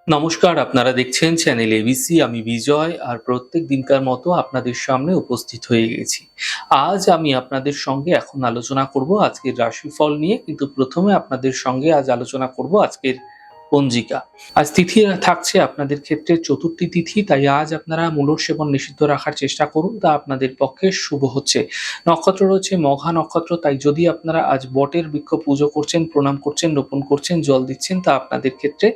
নমস্কার, আপনারা দেখছেন চ্যানেল এবিসি। আমি বিজয়, আর প্রত্যেক দিনকার মতো আপনাদের সামনে উপস্থিত হয়ে গেছি। আজ আমি আপনাদের সঙ্গে এখন আলোচনা করব আজকের রাশিফল নিয়ে, কিন্তু প্রথমে আপনাদের সঙ্গে আজ আলোচনা করব আজকের পঞ্জিকা। আজ তিথি থাকছে আপনাদের ক্ষেত্রে চতুর্থী তিথি, তাই আজ আপনারা মূলর সেবন নিষিদ্ধ রাখার চেষ্টা করুন, তা আপনাদের পক্ষে শুভ হচ্ছে। নক্ষত্র রয়েছে মঘা নক্ষত্র, তাই যদি আপনারা আজ বটের বৃক্ষ পুজো করছেন, প্রণাম করছেন, রোপণ করছেন, জল দিচ্ছেন, তা আপনাদের ক্ষেত্রে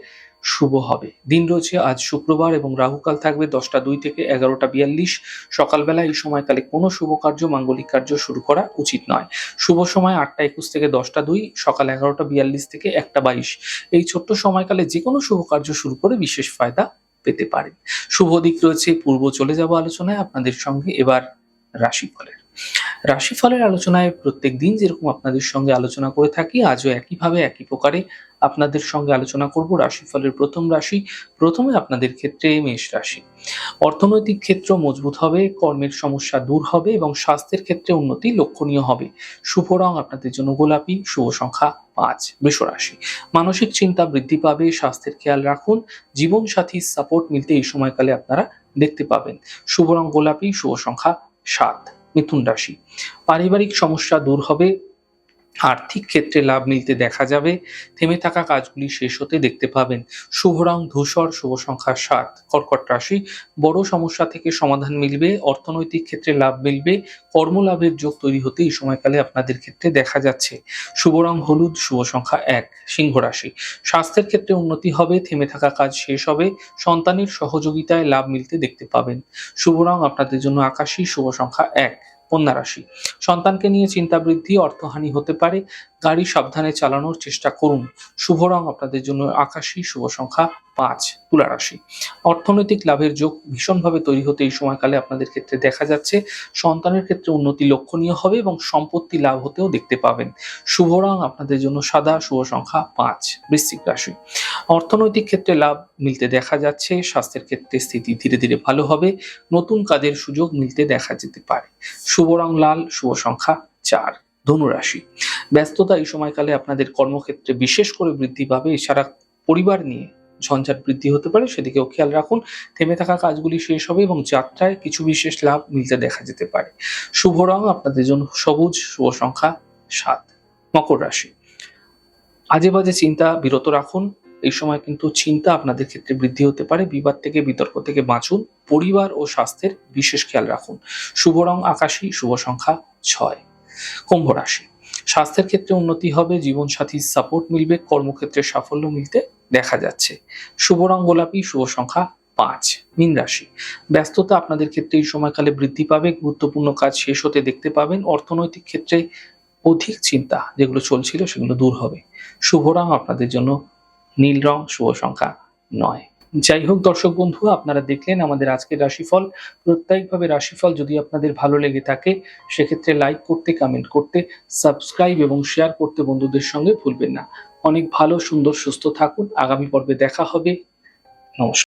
শুভ হবে। দিন রয়েছে আজ শুক্রবার এবং রাহুকাল থাকবে 10টা 2 থেকে 11টা 42। সকালবেলা এই সময়কালে কোনো শুভ কার্য, মাঙ্গলিক কার্য শুরু করা উচিত নয়। শুভ সময় 8টা 21 থেকে 10টা 2, সকাল 11টা 42 থেকে 1টা 22। এই ছোট্ট সময়কালে যে কোনো শুভ কার্য শুরু করে বিশেষ ফায়দা পেতে পারেন। শুভ দিক রয়েছে পূর্ব। চলে যাব আলোচনায় আপনাদের সঙ্গে এবার রাশিফলের। রাশিফলের আলোচনায় প্রত্যেক দিন যেরকম আপনাদের সঙ্গে আলোচনা করে থাকি, আজও একইভাবে একই প্রকারে আপনাদের সঙ্গে আলোচনা করব রাশিফলের প্রথম রাশি। প্রথমে আপনাদের ক্ষেত্রে মেষ রাশি। অর্থনৈতিক ক্ষেত্র মজবুত হবে, কর্মের সমস্যা দূর হবে এবং স্বাস্থ্যের ক্ষেত্রে উন্নতি লক্ষণীয় হবে। শুভ রং আপনাদের জন্য গোলাপি, শুভ সংখ্যা 5। বৃষ রাশি। মানসিক চিন্তা বৃদ্ধি পাবে, স্বাস্থ্যের খেয়াল রাখুন। জীবন সাথীর সাপোর্ট মিলতে এই সময়কালে আপনারা দেখতে পাবেন। শুভ রং গোলাপি, শুভ সংখ্যা 7। মিথুন রাশি। পারিবারিক সমস্যা দূর হবে, আর্থিক ক্ষেত্রে লাভ মিলতে দেখা যাবে। থেমে থাকা কাজগুলি শেষ হতে দেখতে পাবেন। শুভ রং ধূসর, শুভ সংখ্যা 7। কর্কট রাশি। বড় সমস্যা থেকে সমাধান মিলবে, অর্থনৈতিক ক্ষেত্রে লাভ মিলবে, কর্মলাভের যোগ তৈরি হতে এই সময়কালে আপনাদের ক্ষেত্রে দেখা যাচ্ছে। শুভ রং হলুদ, শুভ সংখ্যা 1। সিংহ রাশি। স্বাস্থ্যের ক্ষেত্রে উন্নতি হবে, থেমে থাকা কাজ শেষ হবে, সন্তানের সহযোগিতায় লাভ মিলতে দেখতে পাবেন। শুভ রং আপনাদের জন্য আকাশী, শুভ সংখ্যা 1। কন্যা রাশি। সন্তানকে নিয়ে চিন্তা বৃদ্ধি, অর্থহানি হতে পারে, গাড়ি সাবধানে চালানোর চেষ্টা করুন। শুভ রং আপনাদের জন্য আকাশী, শুভ সংখ্যা 5। তুলা রাশি। অর্থনৈতিক লাভের যোগ ভীষণভাবে তৈরি হতে এই সময়কালে আপনাদের ক্ষেত্রে দেখা যাচ্ছে। সন্তানের ক্ষেত্রে উন্নতি লক্ষণীয় হবে এবং সম্পত্তি লাভ হতেও দেখতে পাবেন। শুভ রং আপনাদের জন্য সাদা, শুভ সংখ্যা 5। বৃশ্চিক রাশি। অর্থনৈতিক ক্ষেত্রে লাভ মিলতে দেখা যাচ্ছে, স্বাস্থ্যের ক্ষেত্রে স্থিতি ধীরে ধীরে ভালো হবে, নতুন কাজের সুযোগ মিলতে দেখা যেতে পারে। শুভ রং লাল, শুভ সংখ্যা 4। ধনু রাশি। ব্যস্ততা এই সময়কালে আপনাদের কর্মক্ষেত্রে বিশেষ করে বৃদ্ধি পাবে, এছাড়া পরিবার নিয়ে ঝঞ্ঝাট বৃদ্ধি হতে পারে, সেদিকেও খেয়াল রাখুন। থেমে থাকা কাজগুলি শেষ হবে এবং যাত্রায় কিছু বিশেষ লাভ মিলতে দেখা যেতে পারে। শুভ রং আপনাদের জন্য সবুজ, শুভ সংখ্যা 7। মকর রাশি। আজে বাজে চিন্তা বিরত রাখুন। এই সময় কিন্তু চিন্তা আপনাদের ক্ষেত্রে বৃদ্ধি হতে পারে। বিবাদ থেকে, বিতর্ক থেকে বাঁচুন। পরিবার ও স্বাস্থ্যের বিশেষ খেয়াল রাখুন। শুভ রং আকাশী, শুভ সংখ্যা 6। কুম্ভ রাশি। স্বাস্থ্যের ক্ষেত্রে উন্নতি হবে, জীবনসাথীর সাপোর্ট মিলবে, কর্মক্ষেত্রে সাফল্য মিলতে দেখা যাচ্ছে। শুভ রং গোলাপি, শুভ সংখ্যা 5। মীন রাশি। ব্যস্ততা আপনাদের ক্ষেত্রে এই সময়কালে বৃদ্ধি পাবে, গুরুত্বপূর্ণ কাজ শেষ হতে দেখতে পাবেন। অর্থনৈতিক ক্ষেত্রে অধিক চিন্তা যেগুলো চলছিল সেগুলো দূর হবে। শুভ রং আপনাদের জন্য নীল রং, শুভ সংখ্যা 9। যাই হোক দর্শক বন্ধু, আপনারা দেখলেন আমাদের আজকের রাশিফল। প্রত্যেকভাবে রাশিফল যদি আপনাদের ভালো লেগে থাকে, সেক্ষেত্রে লাইক করতে, কমেন্ট করতে, সাবস্ক্রাইব এবং শেয়ার করতে বন্ধুদের সঙ্গে ভুলবেন না। অনেক ভালো, সুন্দর, সুস্থ থাকুন। আগামী পর্বে দেখা হবে। নমস্কার।